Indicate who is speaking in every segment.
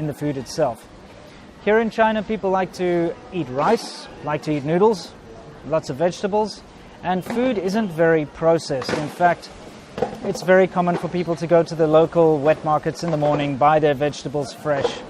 Speaker 1: in the food itself. Here in China, people like to eat rice, like to eat noodles, lots of vegetables, and food isn't very processed. In fact, it's very common for people to go to the local wet markets in the morning, buy their vegetables fresh,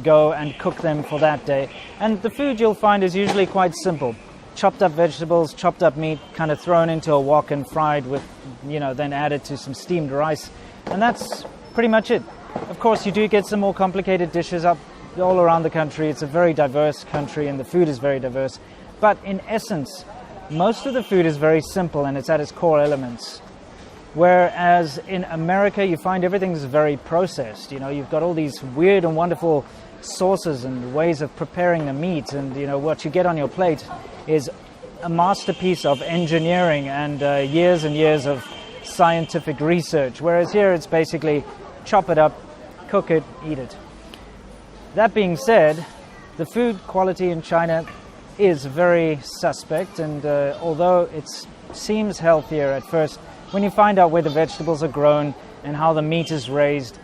Speaker 1: go and cook them for that day. And the food you'll find is usually quite simple. Chopped up vegetables, chopped up meat, kind of thrown into a wok and fried with, then added to some steamed rice. And that's pretty much it. Of course, you do get some more complicated dishes up all around the country. It's a very diverse country and the food is very diverse. But in essence, most of the food is very simple and it's at its core elements. Whereas in America, you find everything's very processed. You've got all these weird and wonderful sauces and ways of preparing the meat, and what you get on your plate is a masterpiece of engineering and years of scientific research. Whereas here, it's basically chop it up, cook it, eat it. That being said, the food quality in China is very suspect, and although it seems healthier at first, when you find out where the vegetables are grown and how the meat is raised,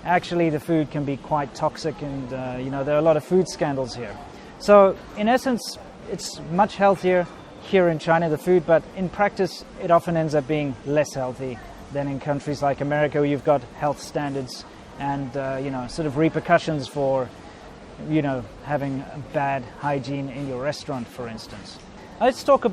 Speaker 1: actually the food can be quite toxic, and there are a lot of food scandals here. So in essence, it's much healthier here in China, the food, but in practice it often ends up being less healthy than in countries like America, where you've got health standards and sort of repercussions for having bad hygiene in your restaurant, for instance. Let's talk about